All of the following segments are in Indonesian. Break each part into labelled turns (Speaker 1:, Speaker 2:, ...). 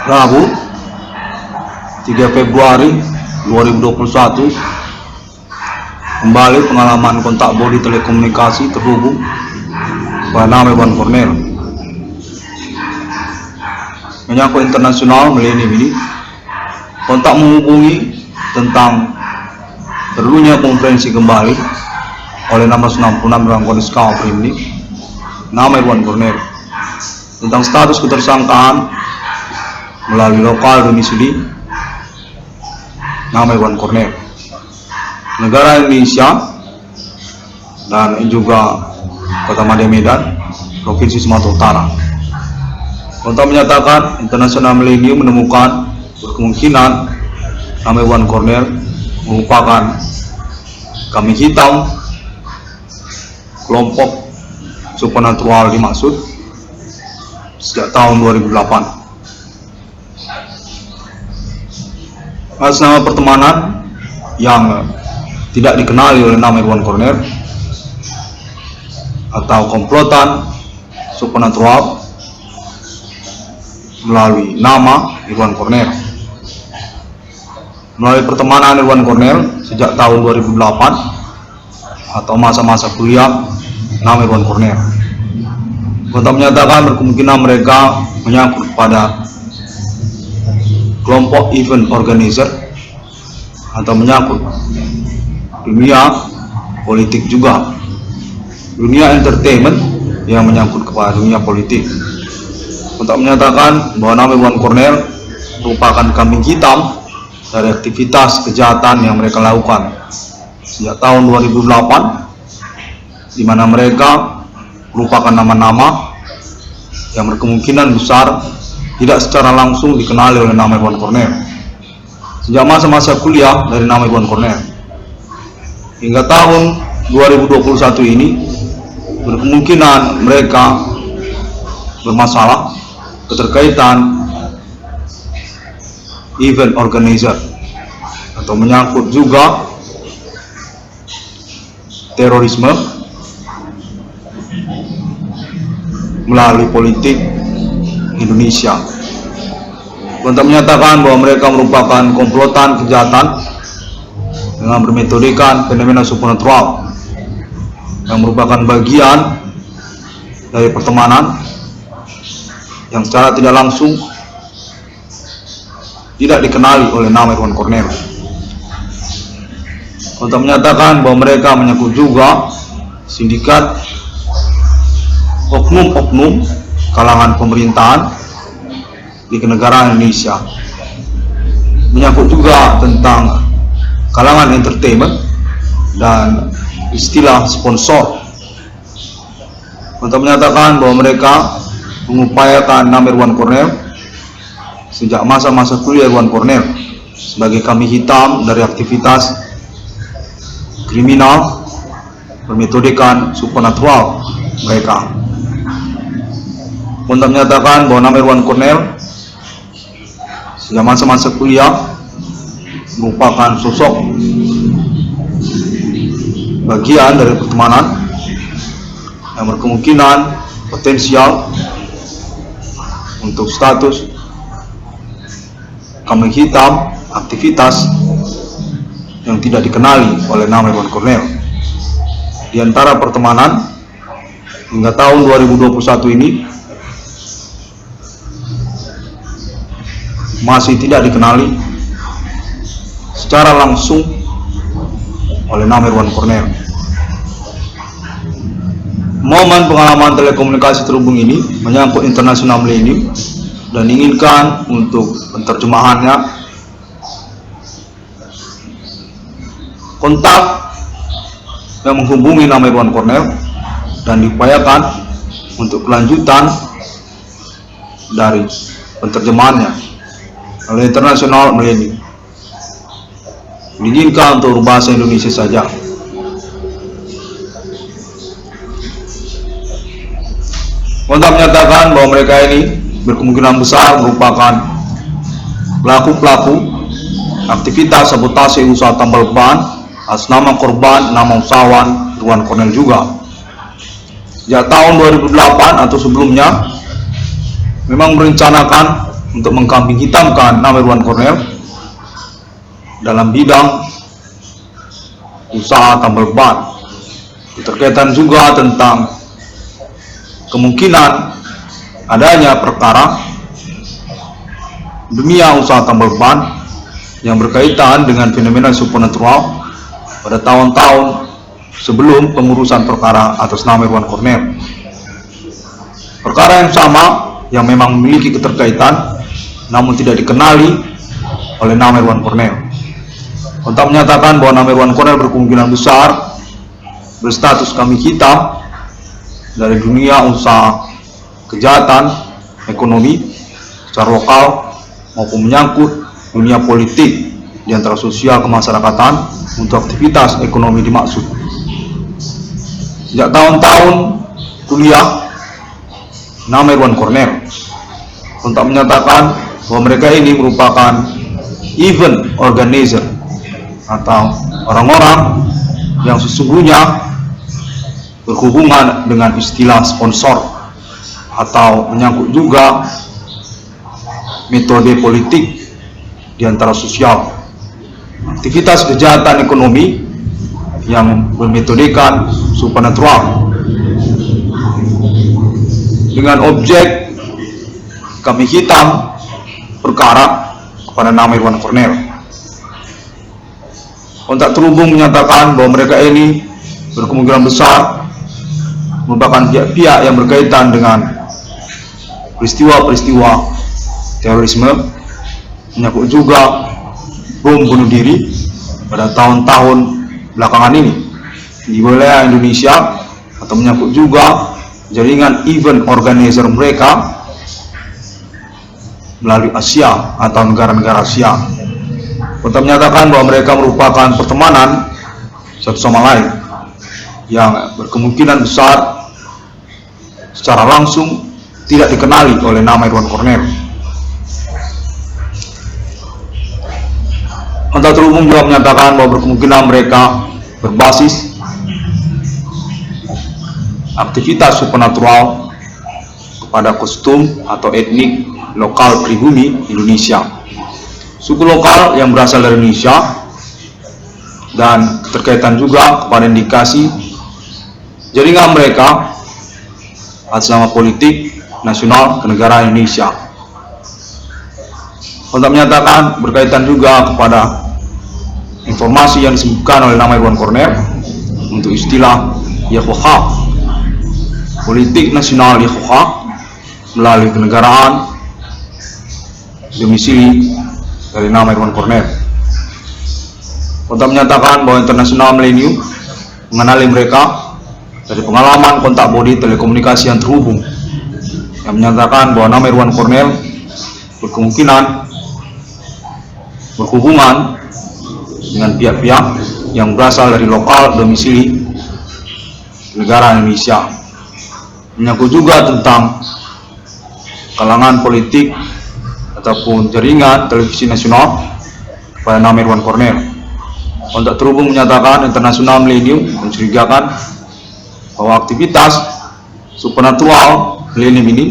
Speaker 1: Rabu 3 Februari 2021 kembali pengalaman kontak bodi telekomunikasi terhubung pada nama Iwan Cornel. Menyangkut internasional milenium ini, kontak menghubungi tentang perlunya konferensi kembali oleh 666 dalam kondisi Kapolri nama Iwan Cornel tentang status ketersangkaan melalui lokal domisili nama Iwan Cornel, negara Indonesia dan juga Kota Madya Medan, Provinsi Sumatera Utara. Kontak menyatakan internasional milenium menemukan berkemungkinan nama Iwan Cornel merupakan kambing hitam kelompok supernatural dimaksud sejak tahun 2008. Atas nama pertemanan yang tidak dikenali oleh nama Iwan Cornel atau komplotan supernatural melalui nama Iwan Cornel. Melalui pertemanan Iwan Cornel sejak tahun 2008 atau masa-masa kuliah nama Iwan Cornel. Kontak menyatakan berkemungkinan mereka menyangkut pada kelompok event organizer atau menyangkut dunia politik juga, dunia entertainment yang menyangkut kepada dunia politik. Kontak menyatakan bahwa nama Iwan Cornel merupakan kambing hitam dari aktivitas kejahatan yang mereka lakukan sejak tahun 2008, di mana mereka merupakan nama-nama yang berkemungkinan besar tidak secara langsung dikenali oleh nama Iwan Cornel sejak masa-masa kuliah dari nama Iwan Cornel hingga tahun 2021 ini. Berkemungkinan mereka bermasalah keterkaitan event organizer atau menyangkut juga terorisme melalui politik Indonesia. Kontak menyatakan bahwa mereka merupakan komplotan kejahatan dengan bermetodikan fenomena supernatural yang merupakan bagian dari pertemanan yang secara tidak langsung tidak dikenali oleh nama Iwan Cornel. Kontak menyatakan bahwa mereka menyangkut juga sindikat oknum-oknum kalangan pemerintahan di kenegaraan Indonesia, menyangkut juga tentang kalangan entertainment dan istilah sponsor. Kontak menyatakan bahwa mereka mengupayakan nama Iwan Cornel sejak masa-masa kuliah Iwan Cornel sebagai kambing hitam dari aktivitas kriminal bermetodikan supernatural mereka. Kontak menyatakan bahwa nama Iwan Cornel sejak masa-masa kuliah merupakan sosok bagian dari pertemanan yang berkemungkinan potensial untuk status kambing hitam aktivitas yang tidak dikenali oleh nama Iwan Cornel. Di antara pertemanan hingga tahun 2021 ini masih tidak dikenali secara langsung oleh nama Iwan Cornel. Momen pengalaman telekomunikasi terhubung ini menyangkut internasional milenium dan diinginkan untuk penerjemahannya. Kontak yang menghubungi nama Iwan Cornel dan diupayakan untuk kelanjutan dari penerjemahannya oleh internasional milenium. Diinginkan untuk berbahasa Indonesia saja. Kontak menyatakan bahwa mereka ini berkemungkinan besar merupakan pelaku-pelaku aktivitas sabotase usaha tambal ban atas nama korban, nama usahawan Iwan Cornel juga. Sejak tahun 2008 atau sebelumnya memang merencanakan untuk mengkambing hitamkan nama Irwan Cornel dalam bidang usaha tambal ban. Keterkaitan juga tentang kemungkinan adanya perkara dunia usaha tambal ban yang berkaitan dengan fenomena supernatural pada tahun-tahun sebelum pengurusan perkara atas nama Irwan Cornel. Perkara yang sama yang memang memiliki keterkaitan namun tidak dikenali oleh nama Irwan Cornel. Kontak menyatakan bahwa nama Irwan Cornel berkemungkinan besar berstatus kambing hitam dari dunia usaha kejahatan ekonomi secara lokal maupun menyangkut dunia politik di antara sosial kemasyarakatan untuk aktivitas ekonomi dimaksud. Sejak tahun-tahun kuliah nama Irwan Cornel, kontak menyatakan bahwa mereka ini merupakan event organizer atau orang-orang yang sesungguhnya berhubungan dengan istilah sponsor atau menyangkut juga metode politik di antara sosial, aktivitas kejahatan ekonomi yang bermetodekan supernatural dengan objek kambing hitam perkara kepada nama Irwan Cornel. Kontak terhubung menyatakan bahwa mereka ini berkemungkinan besar merupakan pihak-pihak yang berkaitan dengan peristiwa-peristiwa terorisme, menyangkut juga bom bunuh diri pada tahun-tahun belakangan ini di wilayah Indonesia, atau menyangkut juga jaringan event organizer mereka melalui Asia atau negara-negara Asia. Kontak menyatakan bahwa mereka merupakan pertemanan satu sama lain yang berkemungkinan besar secara langsung tidak dikenali oleh nama Irwan Cornel. Kontak terhubung juga menyatakan bahwa berkemungkinan mereka berbasis aktivitas supernatural kepada kostum atau etnik lokal pribumi Indonesia, suku lokal yang berasal dari Indonesia, dan keterkaitan juga kepada indikasi jaringan mereka atas nama politik nasional kenegaraan Indonesia. Kontak menyatakan berkaitan juga kepada informasi yang disebutkan oleh nama Irwan Cornel untuk istilah YHWH, politik nasional YHWH melalui kenegaraan domisili dari nama Irwan Cornel. Kontak menyatakan bahwa International Millennium mengenali mereka dari pengalaman kontak bodi telekomunikasi yang terhubung, yang menyatakan bahwa nama Irwan Cornel berkemungkinan berhubungan dengan pihak-pihak yang berasal dari lokal domisili negara Indonesia, menyangkut juga tentang kalangan politik ataupun jaringan televisi nasional kepada nama Irwan Cornel. Kontak terhubung menyatakan International Millennium mencurigakan bahwa aktivitas supernatural milenium ini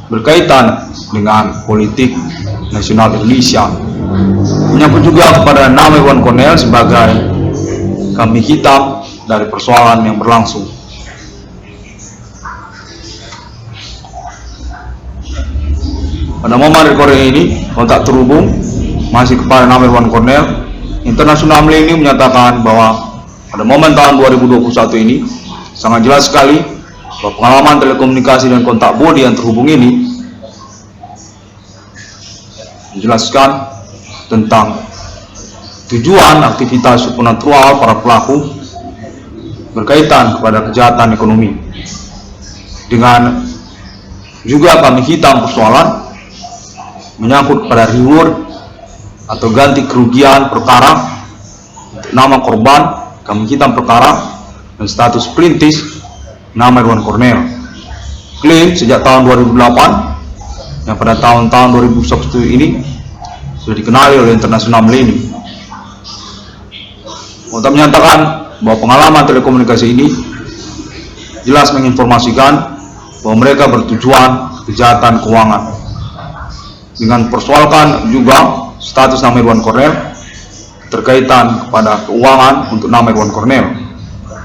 Speaker 1: berkaitan dengan politik nasional Indonesia, menyangkut juga kepada nama Irwan Cornel sebagai kambing hitam dari persoalan yang berlangsung. Pada momen recording ini, kontak terhubung masih kepada nama Irwan Cornel. International Millennium menyatakan bahwa pada momen tahun 2021 ini sangat jelas sekali bahwa pengalaman telekomunikasi dan kontak bodi yang terhubung ini menjelaskan tentang tujuan aktivitas supernatural para pelaku berkaitan kepada kejahatan ekonomi, dengan juga kambing hitam persoalan menyangkut pada reward atau ganti kerugian perkara untuk nama korban kambing hitam perkara dan status perintis nama Irwan Cornel. Klaim sejak tahun 2008 yang pada tahun-tahun 2021 ini sudah dikenali oleh International Millennium. Untuk menyatakan bahwa pengalaman telekomunikasi ini jelas menginformasikan bahwa mereka bertujuan kejahatan keuangan. dengan persoalkan juga status nama Irwan Cornel terkaitan kepada keuangan untuk nama Irwan Cornel.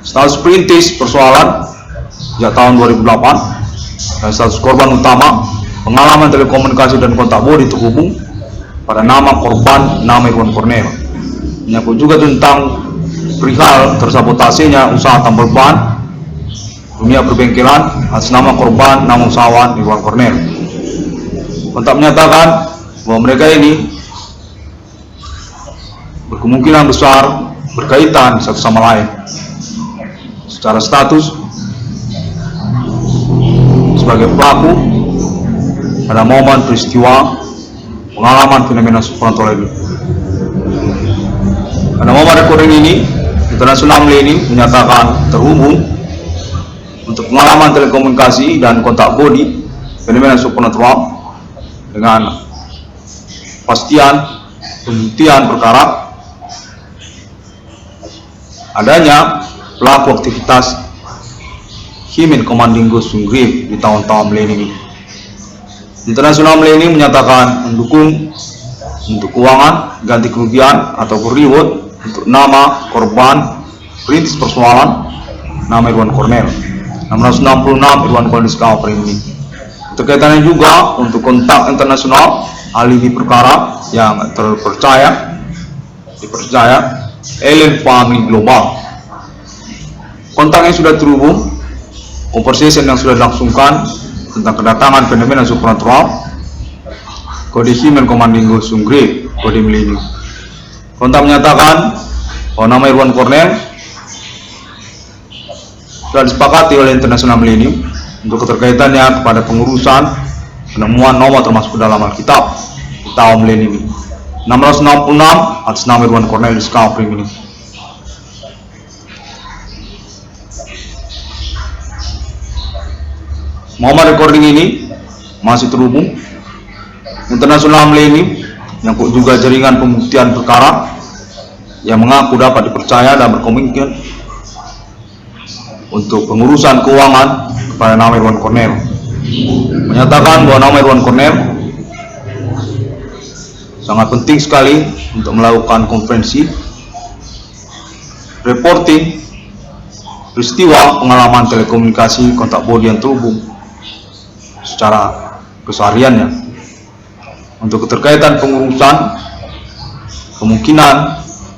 Speaker 1: Status perintis persoalan sejak tahun 2008 dan status korban utama pengalaman telekomunikasi dan kontak bodi terhubung pada nama korban nama Irwan Cornel. Menyangkut juga tentang perihal tersabotasenya usaha tambal ban dunia perbengkelan atas nama korban nama usahawan Irwan Cornel. Kontak menyatakan bahwa mereka ini berkemungkinan besar berkaitan satu sama lain secara status sebagai pelaku pada momen peristiwa pengalaman fenomena supernatural ini. Pada momen recording ini, International Millennium menyatakan terhubung untuk pengalaman telekomunikasi dan kontak bodi fenomena supernatural dengan pastian pembuktian perkara adanya pelaku aktivitas Human Commanding Ghost Grip di tahun-tahun milenium. International Millennium menyatakan mendukung untuk keuangan ganti kerugian atau reward untuk nama korban perintis persoalan nama Irwan Cornel 666 Irwan Cornel Discovery ini. Terkaitannya juga untuk kontak internasional alibi perkara yang dipercaya Alien Family Global. Kontak yang sudah terhubung, conversation yang sudah dilangsungkan tentang kedatangan fenomena supernatural, kode Human Commanding Ghost Grip, kode milenium. Kontak menyatakan bahwa nama Irwan Cornel sudah disepakati oleh International Millennium untuk keterkaitannya kepada pengurusan penemuan nomor termasuk dalam Alkitab di tahun milenium 666 atas nama Irwan Cornel Discovery ini. Momen recording ini masih terhubung International Millennium yang juga jaringan pembuktian perkara yang mengaku dapat dipercaya dan berkomitmen untuk pengurusan keuangan kepada nama Irwan Cornel, menyatakan bahwa nama Irwan Cornel sangat penting sekali untuk melakukan konferensi reporting peristiwa pengalaman telekomunikasi kontak bodi yang terhubung secara kesehariannya untuk keterkaitan pengurusan kemungkinan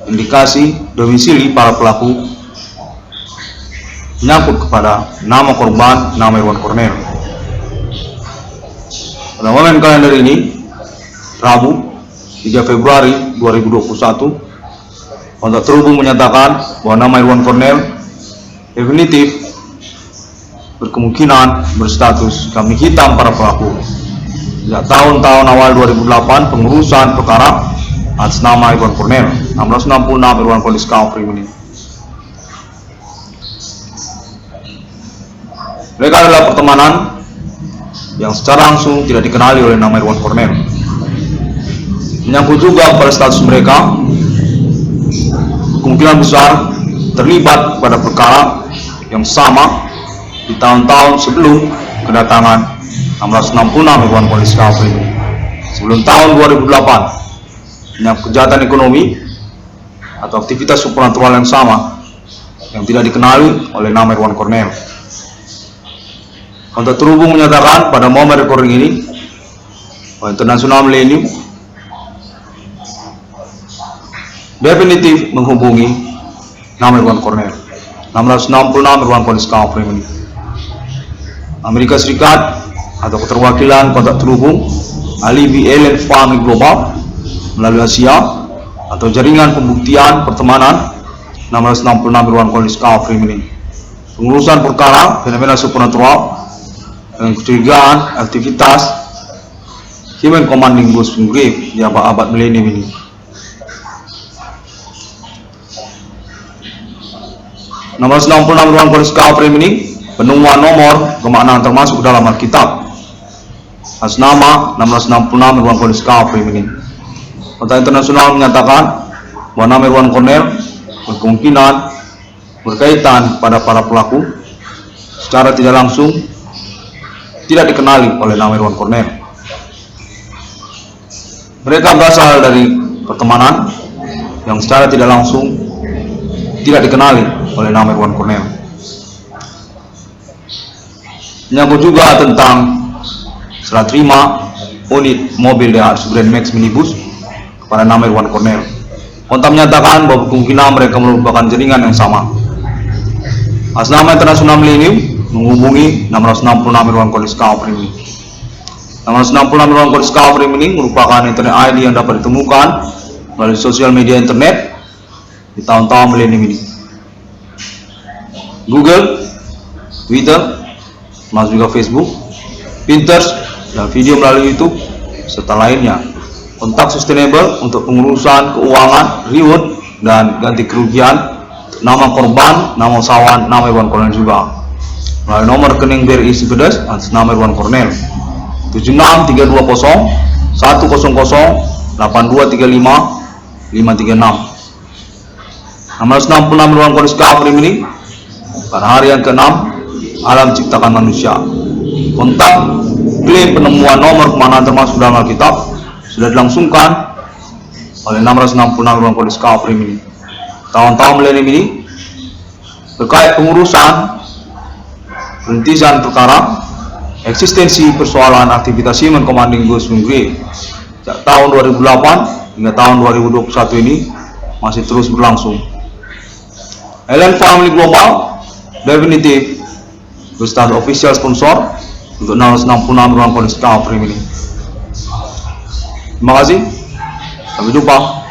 Speaker 1: indikasi domisili para pelaku menyangkut kepada nama korban nama Irwan Cornel. Pada momen kalender ini, Rabu 3 Februari 2021, kontak terhubung menyatakan bahwa nama Irwan Cornel definitif berkemungkinan berstatus kambing hitam para pelaku. Sejak tahun-tahun awal 2008, pengurusan perkara atas nama Irwan Cornel 666 Irwan Cornel Discovery ini. Mereka adalah pertemanan yang secara langsung tidak dikenali oleh nama Irwan Cornel. Menyangkut juga pada status mereka, kemungkinan besar terlibat pada perkara yang sama di tahun-tahun sebelum kedatangan 666 Irwan Cornel Discovery ini. Sebelum tahun 2008, menyangkut kejahatan ekonomi atau aktivitas supernatural yang sama yang tidak dikenali oleh nama Irwan Cornel. Kontak terhubung menyatakan pada momen recording ini bahwa International Millennium definitif menghubungi nama Irwan Cornel 666 Irwan Cornel Discovery ini. Amerika Serikat atau keterwakilan kontak terhubung alibi Alien Family Global melalui Asia atau jaringan pembuktian pertemanan 666 Irwan Cornel Discovery ini. Pengurusan perkara fenomena supernatural dengan kecurigaan aktivitas Human Commanding Ghost Grip di abad milenium ini. Nomor 96 Irwan Cornel Discovery ini penemuan nomor kemaknaan termasuk dalam Alkitab atas nama 666 Irwan Cornel Discovery ini. Kontak internasional menyatakan bahwa nama Irwan Cornel berkemungkinan berkaitan pada para pelaku secara tidak langsung tidak dikenali oleh nama Irwan Cornel. Mereka berasal dari pertemanan yang secara tidak langsung tidak dikenali oleh nama Irwan Cornel. Menyangkut juga tentang serah terima unit mobil DHR Grand Max minibus kepada nama Irwan Cornel. Kontak menyatakan bahwa kemungkinan mereka merupakan jaringan yang sama. Atas nama Internasional Millennium menghubungi 666 Irwan Cornel Discovery ini. 666 Irwan Cornel Discovery ini merupakan internet ID yang dapat ditemukan melalui sosial media internet di tahun-tahun milenium ini. Google, Twitter, masuk juga Facebook, Pinterest, dan video melalui YouTube, serta lainnya. Kontak sustainable untuk pengurusan keuangan, reward, dan ganti kerugian, nama korban, nama usahawan, nama Irwan Cornel juga. Melalui nomor rekening BRI Cipedes atas nama Irwan Cornel 76320 100 8235 536. 666 Irwan Cornel Discovery ini pada hari yang ke-6 alam ciptakan manusia. Kontak klaim penemuan nomor kemanaan termasuk dalam Alkitab sudah dilangsungkan oleh 666 Irwan Cornel Discovery ini. Tahun-tahun milenium ini terkait pengurusan perintisan perkara eksistensi persoalan aktivitas Human Commanding Ghost Wing sejak tahun 2008 hingga tahun 2021 ini masih terus berlangsung. Alien Family Global definitif berstatus official sponsor untuk 666 Irwan Cornel Discovery ini. Terima kasih, sampai jumpa.